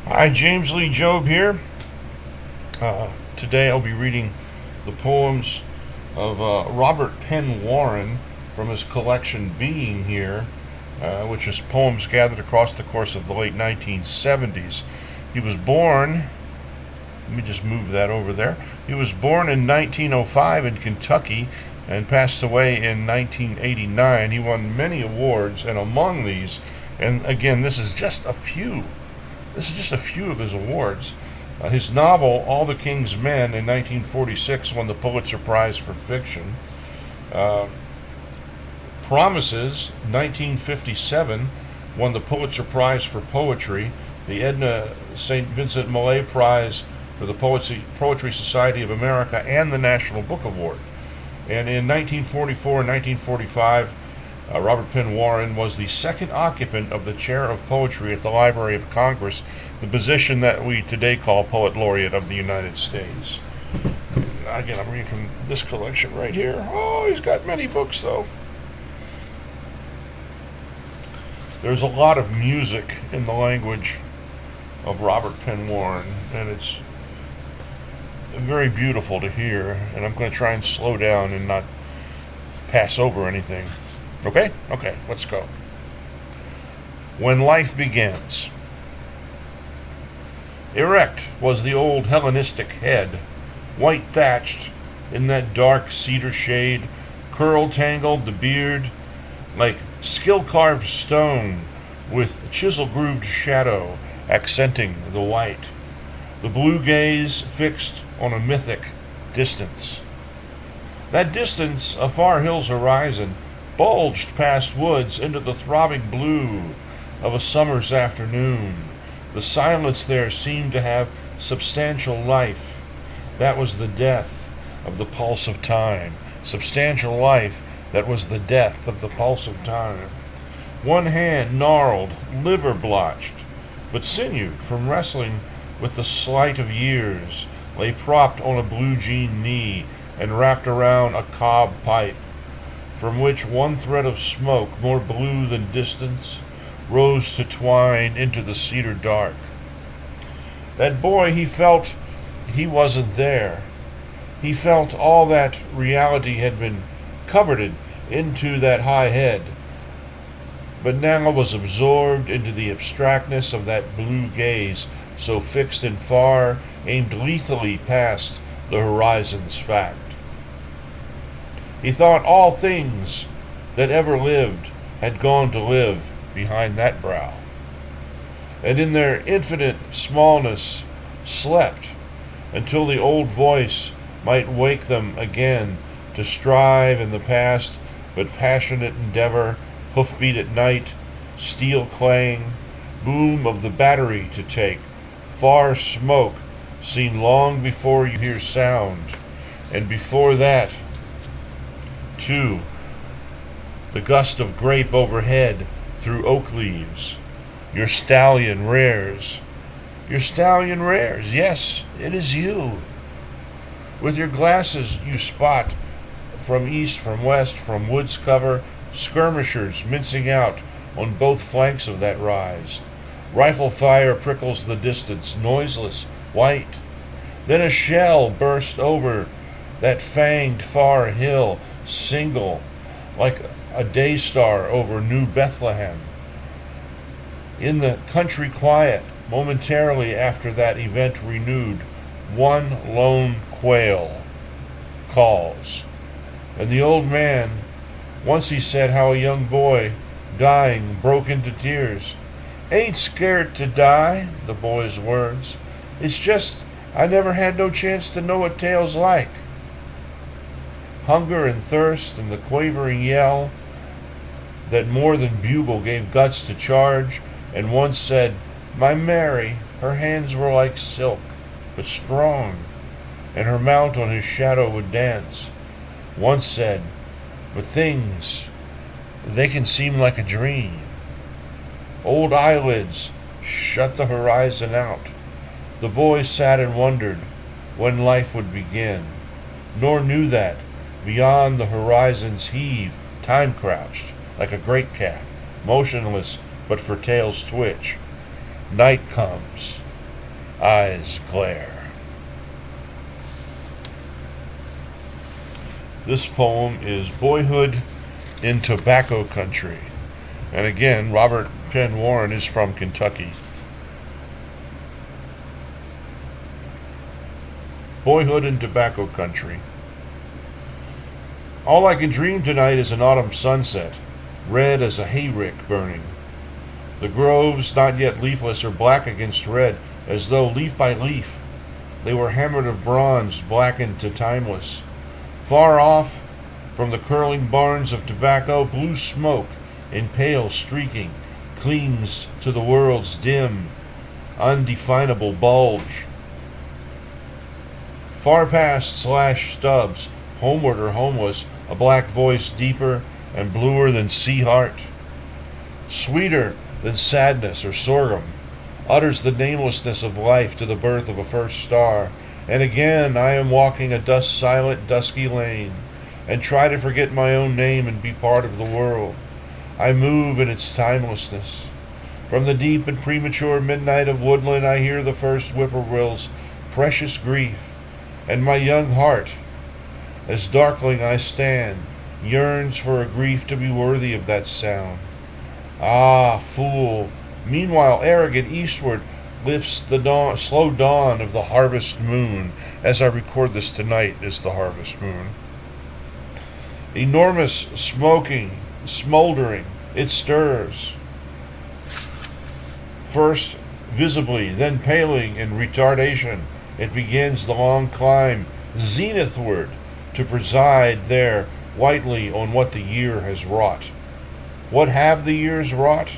Hi, James Lee Jobe here. Today I'll be reading the poems of Robert Penn Warren from his collection Being Here, which is poems gathered across the course of the late 1970s. He was born, let me just move that over there. He was born in 1905 in Kentucky and passed away in 1989. He won many awards, and among these, and again, this is just a few of his awards. His novel, All the King's Men, in 1946, won the Pulitzer Prize for fiction. Promises, 1957, won the Pulitzer Prize for poetry, the Edna St. Vincent Millay Prize for the Poetry Society of America, and the National Book Award. And in 1944 and 1945, Robert Penn Warren was the second occupant of the chair of poetry at the Library of Congress, the position that we today call Poet Laureate of the United States. Again, I'm reading from this collection right here. Oh, he's got many books, though. There's a lot of music in the language of Robert Penn Warren, and it's very beautiful to hear, and I'm going to try and slow down and not pass over anything. Okay, let's go. When life begins. Erect was the old Hellenistic head, white thatched in that dark cedar shade, curl tangled the beard like skill carved stone, with chisel grooved shadow accenting the white, the blue gaze fixed on a mythic distance. That distance, a far hill's horizon, bulged past woods into the throbbing blue of a summer's afternoon. The silence there seemed to have substantial life. That was the death of the pulse of time. Substantial life, that was the death of the pulse of time. One hand gnarled, liver blotched, but sinewed from wrestling with the slight of years, lay propped on a blue jean knee and wrapped around a cob pipe, from which one thread of smoke, more blue than distance, rose to twine into the cedar dark. That boy, he felt he wasn't there. He felt all that reality had been cupboarded into that high head, but now was absorbed into the abstractness of that blue gaze, so fixed and far, aimed lethally past the horizon's fact. He thought all things that ever lived had gone to live behind that brow, and in their infinite smallness slept until the old voice might wake them again to strive in the past, but passionate endeavor, hoofbeat at night, steel clang, boom of the battery to take, far smoke seen long before you hear sound, and before that, too, the gust of grape overhead through oak leaves. Your stallion rears. Your stallion rears. Yes, it is you. With your glasses you spot from east, from west, from woods cover, skirmishers mincing out on both flanks of that rise. Rifle fire prickles the distance, noiseless, white. Then a shell burst over that fanged far hill, single, like a day star over New Bethlehem. In the country quiet, momentarily after that event renewed, one lone quail calls. And the old man, once he said how a young boy, dying, broke into tears. Ain't scared to die, the boy's words. It's just I never had no chance to know what tale's like. Hunger and thirst and the quavering yell that more than bugle gave guts to charge, and once said, My Mary, her hands were like silk, but strong, and her mount on his shadow would dance. Once said, But things, they can seem like a dream. Old eyelids shut the horizon out. The boy sat and wondered when life would begin, nor knew that, beyond the horizon's heave, time crouched, like a great cat, motionless but for tail's twitch. Night comes, eyes glare. This poem is Boyhood in Tobacco Country. And again, Robert Penn Warren is from Kentucky. Boyhood in Tobacco Country. All I can dream tonight is an autumn sunset, red as a hayrick burning. The groves, not yet leafless, are black against red, as though leaf by leaf they were hammered of bronze, blackened to timeless. Far off, from the curling barns of tobacco, blue smoke, in pale streaking, clings to the world's dim, undefinable bulge. Far past Slash Stubbs, homeward or homeless, a black voice deeper and bluer than sea heart, sweeter than sadness or sorghum, utters the namelessness of life to the birth of a first star. And again I am walking a silent, dusky lane, and try to forget my own name and be part of the world. I move in its timelessness. From the deep and premature midnight of woodland I hear the first whippoorwill's precious grief, and my young heart, as darkling I stand, yearns for a grief to be worthy of that sound. Ah, fool! Meanwhile, arrogant eastward lifts the slow dawn of the harvest moon. As I record this, tonight is the harvest moon. Enormous, smoking, smoldering, it stirs. First visibly, then paling in retardation, it begins the long climb zenithward to preside there whitely on what the year has wrought. What have the years wrought?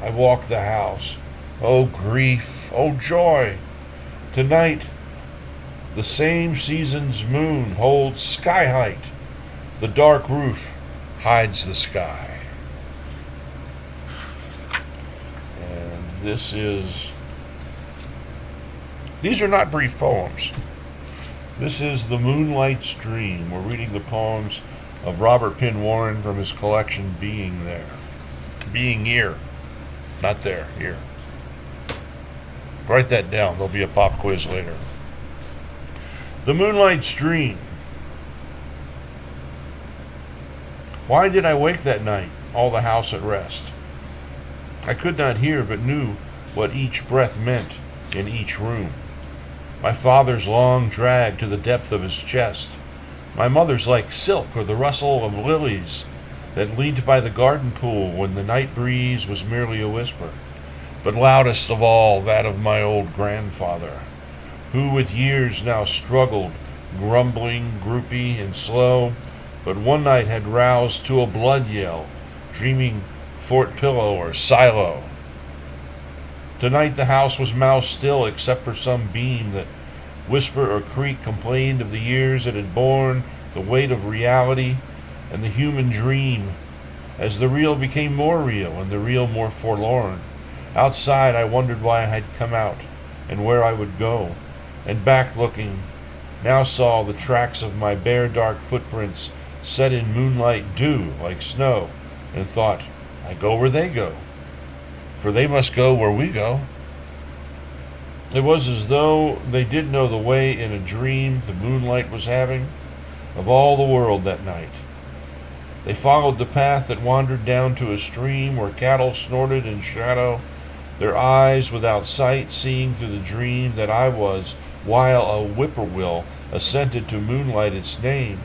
I walk the house. Oh grief, oh joy! Tonight, the same season's moon holds sky height. The dark roof hides the sky. And these are not brief poems. This is The Moonlight Stream. We're reading the poems of Robert Penn Warren from his collection Being There. Being Here. Not there, here. Write that down. There'll be a pop quiz later. The Moonlight Stream. Why did I wake that night, all the house at rest? I could not hear, but knew what each breath meant in each room. My father's long drag to the depth of his chest. My mother's like silk or the rustle of lilies that leaned by the garden pool when the night breeze was merely a whisper. But loudest of all, that of my old grandfather, who with years now struggled, grumbling, groupy, and slow, but one night had roused to a blood yell, dreaming Fort Pillow or Silo. Tonight the house was mouse still, except for some beam that, whisper or creak, complained of the years it had borne, the weight of reality, and the human dream, as the real became more real and the real more forlorn. Outside I wondered why I had come out, and where I would go, and back looking, now saw the tracks of my bare dark footprints set in moonlight dew like snow, and thought, I go where they go, for they must go where we go. It was as though they did know the way in a dream the moonlight was having of all the world that night. They followed the path that wandered down to a stream where cattle snorted in shadow, their eyes without sight seeing through the dream that I was, while a whippoorwill assented to moonlight its name.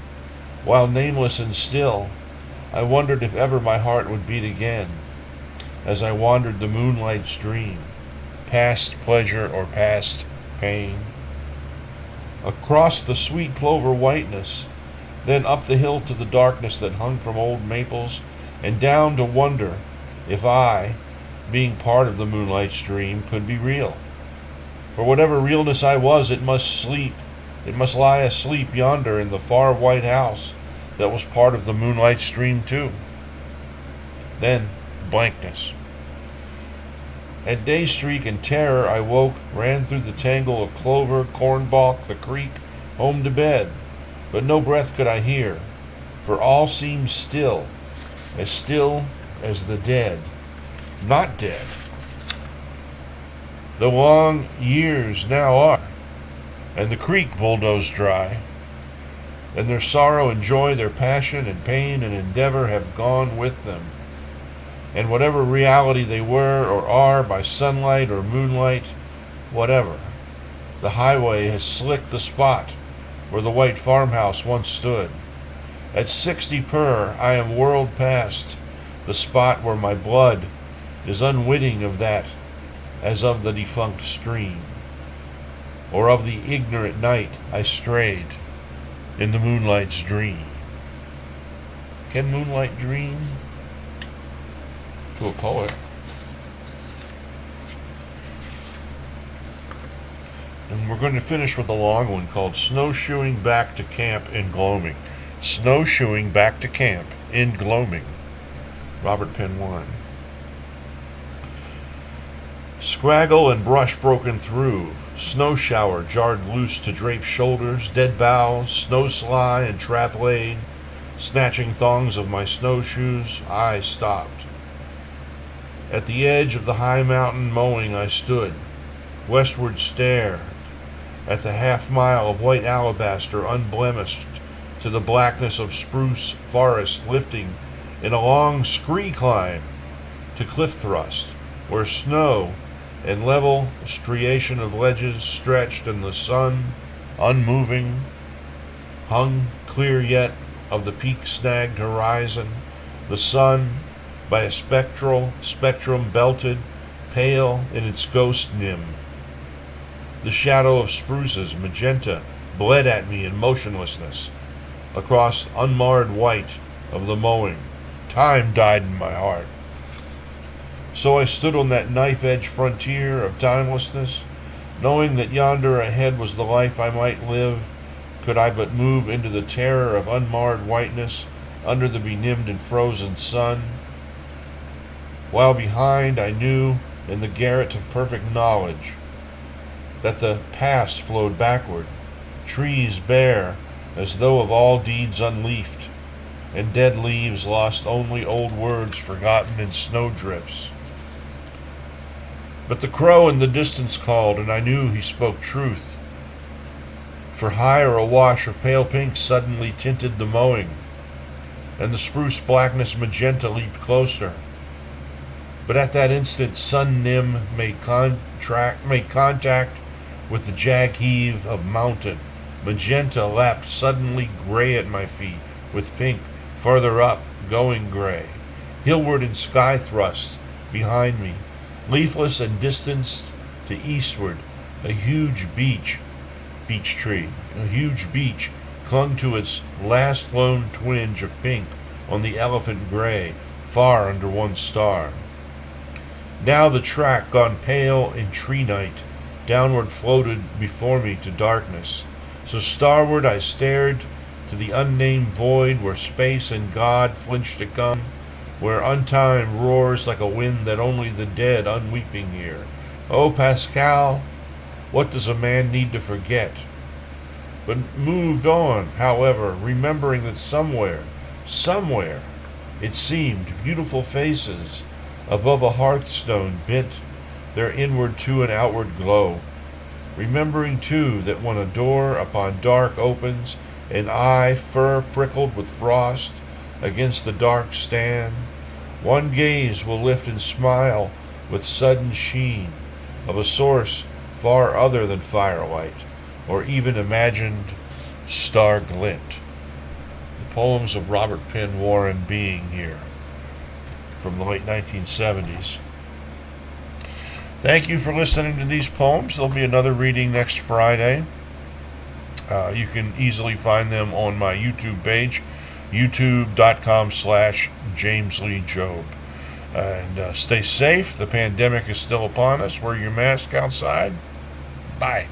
While nameless and still, I wondered if ever my heart would beat again, as I wandered the moonlight stream, past pleasure or past pain. Across the sweet clover whiteness, then up the hill to the darkness that hung from old maples, and down to wonder if I, being part of the moonlight stream, could be real. For whatever realness I was, it must sleep. It must lie asleep yonder in the far white house that was part of the moonlight stream too. Then blankness. At daystreak and terror I woke, ran through the tangle of clover, cornbalk, the creek, home to bed. But no breath could I hear, for all seemed still as the dead, not dead. the long years now are, and the creek bulldozed dry, and their sorrow and joy, their passion and pain and endeavor have gone with them. And whatever reality they were or are by sunlight or moonlight, whatever, the highway has slicked the spot where the white farmhouse once stood. At 60 per, I am whirled past the spot where my blood is unwitting of that, as of the defunct stream, or of the ignorant night I strayed in the moonlight's dream. Can moonlight dream? To a poet. And we're going to finish with a long one called Snowshoeing Back to Camp in Gloaming. Snowshoeing Back to Camp in Gloaming. Robert Penn Warren. Scraggle and brush broken through, snow shower jarred loose to drape shoulders, dead boughs, snow sly and trap laid, snatching thongs of my snowshoes, I stopped. At the edge of the high mountain mowing I stood, westward stared at the half-mile of white alabaster unblemished to the blackness of spruce forest lifting in a long scree climb to cliff thrust, where snow and level striation of ledges stretched and the sun, unmoving, hung clear yet of the peak-snagged horizon, the sun, by a spectrum belted, pale in its ghost nimb. The shadow of spruces, magenta, bled at me in motionlessness, across unmarred white of the mowing. Time died in my heart. So I stood on that knife-edge frontier of timelessness, knowing that yonder ahead was the life I might live, could I but move into the terror of unmarred whiteness under the benumbed and frozen sun. While behind I knew, in the garret of perfect knowledge, that the past flowed backward, trees bare as though of all deeds unleafed, and dead leaves lost only old words forgotten in snowdrifts. But the crow in the distance called, and I knew he spoke truth, for higher a wash of pale pink suddenly tinted the mowing, and the spruce blackness magenta leaped closer. But at that instant sun nim made contact with the jag heave of mountain. Magenta lapped suddenly gray at my feet, with pink farther up going gray. Hillward in sky thrust behind me, leafless and distanced to eastward, a huge beech tree, a huge beech clung to its last lone twinge of pink on the elephant gray, far under one star. Now the track, gone pale in tree night, downward floated before me to darkness. So starward I stared to the unnamed void where space and God flinch to come, where untime roars like a wind that only the dead unweeping hear. Oh, Pascal, what does a man need to forget? But moved on, however, remembering that somewhere, it seemed, beautiful faces above a hearthstone bent their inward to an outward glow. Remembering, too, that when a door upon dark opens, an eye fur prickled with frost against the dark stand, one gaze will lift and smile with sudden sheen of a source far other than firelight, or even imagined star glint. The poems of Robert Penn Warren being here, from the late 1970s. Thank you for listening to these poems. There'll be another reading next Friday. You can easily find them on my YouTube page, youtube.com/JamesLeeJobe. And stay safe. The pandemic is still upon us. Wear your mask outside. Bye.